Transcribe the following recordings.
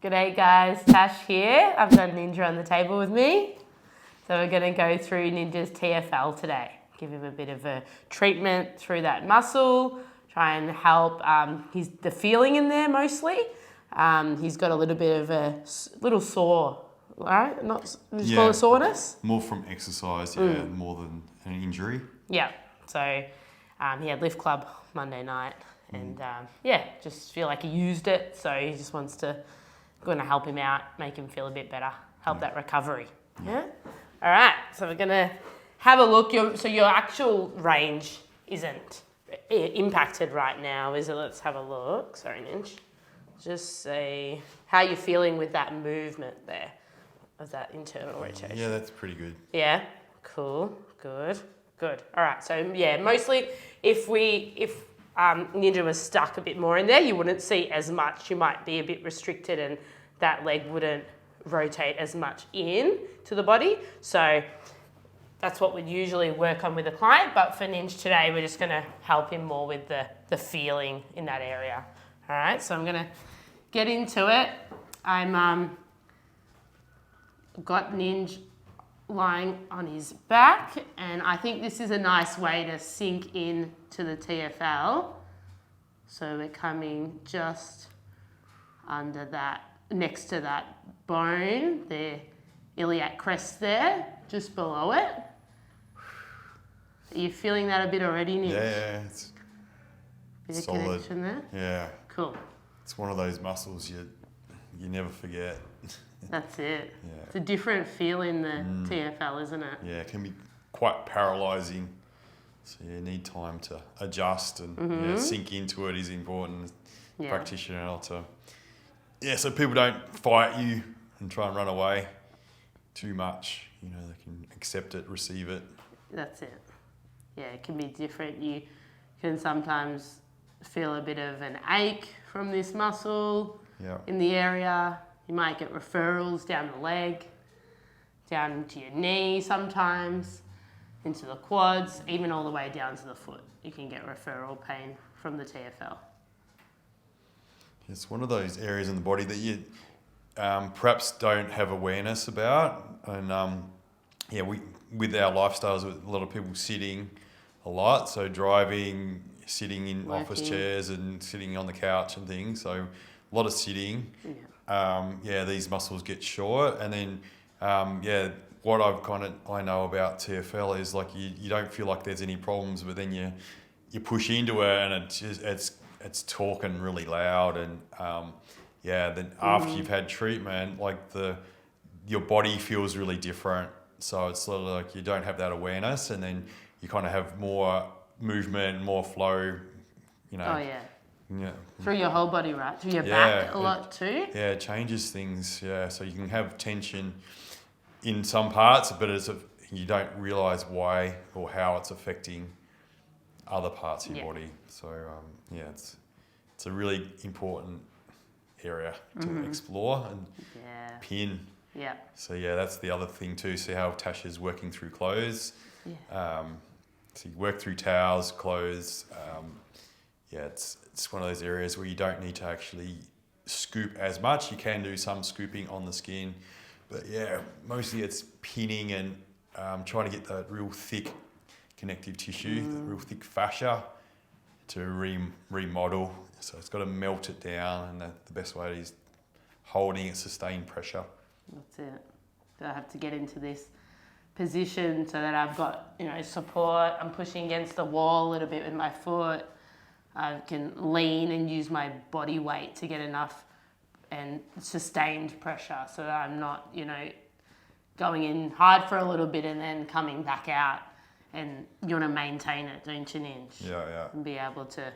G'day guys, Tash here. I've got Ninja on the table with me. So we're going to go through Ninja's TFL today. Give him a bit of a treatment through that muscle, try and help the feeling in there mostly. He's got a little bit of a little sore, right? Not just call it soreness? More from exercise, more than an injury. Yeah, so he had lift club Monday night and just feel like he used it. So he just wants to going to help him out, make him feel a bit better, help that recovery. Yeah. All right. So we're going to have a look. Your actual range isn't impacted right now, is it? Let's have a look. Sorry, Ninj. Just say how you're feeling with that movement there of that internal rotation. Yeah, that's pretty good. Yeah. Cool. Good. All right. So yeah, mostly if Ninja was stuck a bit more in there, you wouldn't see as much. You might be a bit restricted and that leg wouldn't rotate as much in to the body. So that's what we'd usually work on with a client. But for Ninja today, we're just going to help him more with the feeling in that area. All right, so I'm going to get into it. I'm got Ninja lying on his back, and I think this is a nice way to sink in to the TFL. So we're coming just under that, next to that bone, the iliac crest there, just below it. Are you feeling that a bit already, Nick? Yeah, it's bit solid. Of connection there? Yeah. Cool. It's one of those muscles you never forget. That's it. Yeah. It's a different feel in the TFL, isn't it? Yeah, it can be quite paralysing. So you need time to adjust and sink into it is important. Yeah. Practitioner not to. Yeah, so people don't fight you and try and run away too much. You know, they can accept it, receive it. That's it. Yeah, it can be different. You can sometimes feel a bit of an ache from this muscle in the area. You might get referrals down the leg, down into your knee sometimes, into the quads, even all the way down to the foot. You can get referral pain from the TFL. It's one of those areas in the body that you perhaps don't have awareness about. And with our lifestyles, with a lot of people sitting a lot, so driving, sitting in office chairs and sitting on the couch and things. So a lot of sitting. These muscles get short, and then what I know about TFL is like you don't feel like there's any problems, but then you push into it and it's talking really loud, and then after you've had treatment, like your body feels really different. So it's sort of like you don't have that awareness, and then you kind of have more movement, more flow. You know. Oh yeah. Yeah. Through your whole body, right? Through your back a lot too? Yeah, it changes things. Yeah, so you can have tension in some parts, but you don't realise why or how it's affecting other parts of your body. So, it's a really important area to explore and pin. Yeah. So, that's the other thing too. See how Tash is working through clothes. Yeah. So you work through towels, clothes. It's one of those areas where you don't need to actually scoop as much. You can do some scooping on the skin, but mostly it's pinning and trying to get that real thick connective tissue, the real thick fascia to remodel. So it's got to melt it down, and the best way is holding it, sustained pressure. That's it. So I have to get into this position so that I've got support. I'm pushing against the wall a little bit with my foot. I can lean and use my body weight to get enough and sustained pressure so that I'm not, going in hard for a little bit and then coming back out. And you want to maintain it, don't you, Ninj? Yeah. And be able to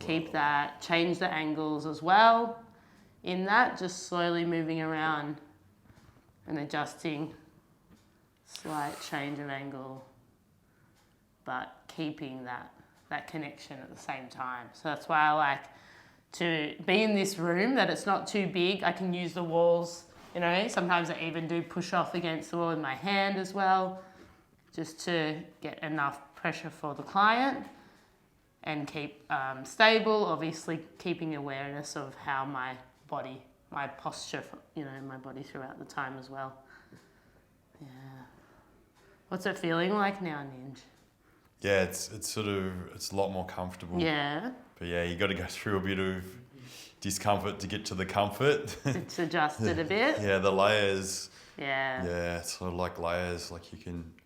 keep that, change the angles as well in that, just slowly moving around and adjusting, slight change of angle, but keeping that connection at the same time. So that's why I like to be in this room, that it's not too big. I can use the walls, sometimes I even do push off against the wall with my hand as well, just to get enough pressure for the client and keep stable, obviously keeping awareness of how my body my posture, my body throughout the time as well. Yeah. What's it feeling like now, Ninj? Yeah, it's a lot more comfortable. Yeah. But yeah, you got to go through a bit of discomfort to get to the comfort. It's adjusted a bit. Yeah, the layers. Yeah. Yeah, it's sort of like layers. Like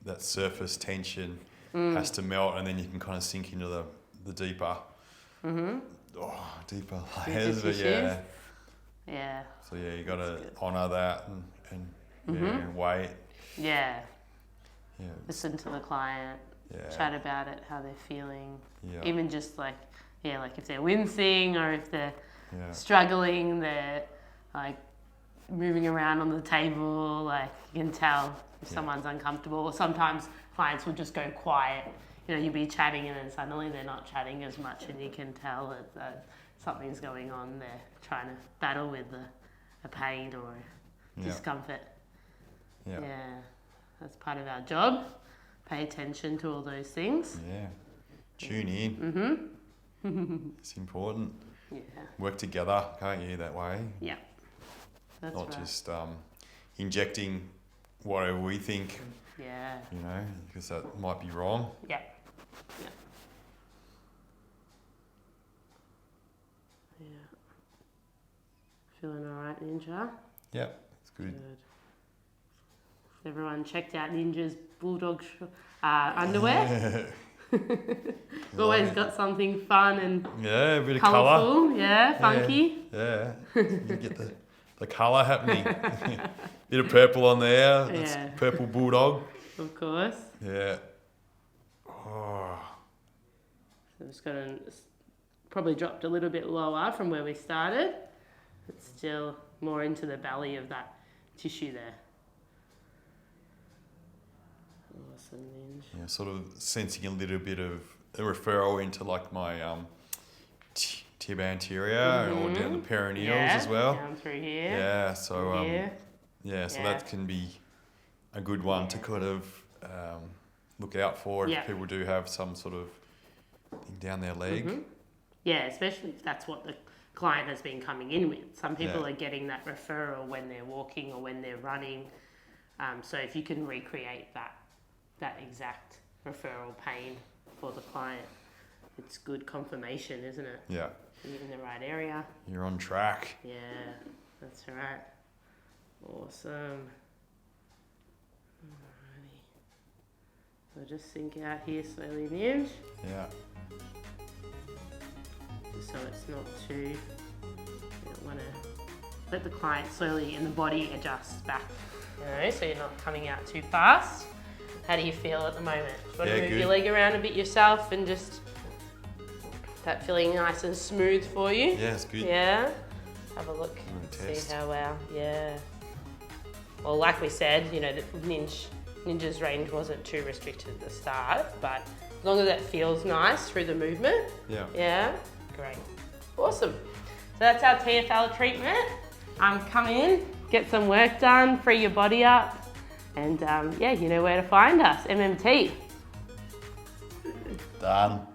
that surface tension has to melt, and then you can kind of sink into the deeper. Deeper layers. But yeah. Yeah. So yeah, you got to honour that and wait. Yeah. Yeah. Listen to the client. Yeah. Chat about it, how they're feeling. Yeah. Even just like if they're wincing or if they're Yeah. struggling, they're like moving around on the table. Like you can tell if someone's uncomfortable. Or sometimes clients will just go quiet. You'll be chatting and then suddenly they're not chatting as much, and you can tell that something's going on. They're trying to battle with a pain or discomfort. Yeah. Yeah, that's part of our job. Pay attention to all those things. Yeah. Tune in. It's important. Yeah. Work together, can't you, that way? Yeah. That's Not right. just injecting whatever we think, Yeah. because that might be wrong. Yeah. Yeah. Yeah. Feeling all right, Ninja? Yeah, it's good. Everyone checked out Ninja's Bulldog underwear. Always got something fun and Yeah, a bit of colour. colourful. Yeah, funky. Yeah. You get the colour happening. Bit of purple on there. That's Yeah. purple Bulldog. Of course. Yeah. Oh. So I'm just going to probably dropped a little bit lower from where we started. It's still more into the belly of that tissue there. Awesome, Ninja. Yeah, sort of sensing a little bit of a referral into like my tib anterior or down the perineals as well. Down through here. Yeah, so Here. so that can be a good one to kind of look out for if people do have some sort of thing down their leg. Yeah, especially if that's what the client has been coming in with. Some people are getting that referral when they're walking or when they're running. So if you can recreate that exact referral pain for the client, it's good confirmation, isn't it? Yeah. You're in the right area. You're on track. Yeah, that's right. Awesome. Alrighty. So just sink out here slowly, Ninja. Yeah. So it's not too, you don't want to let the client slowly and the body adjust back, so you're not coming out too fast. How do you feel at the moment? Do you want to move your leg around a bit yourself and just that feeling nice and smooth for you? Yeah, it's good. Yeah? Have a look, see how well, like we said, the Ninja's range wasn't too restricted at the start, but as long as it feels nice through the movement. Yeah? Great. Awesome. So that's our TFL treatment. Come in, get some work done, free your body up, and you know where to find us, MMT. Done.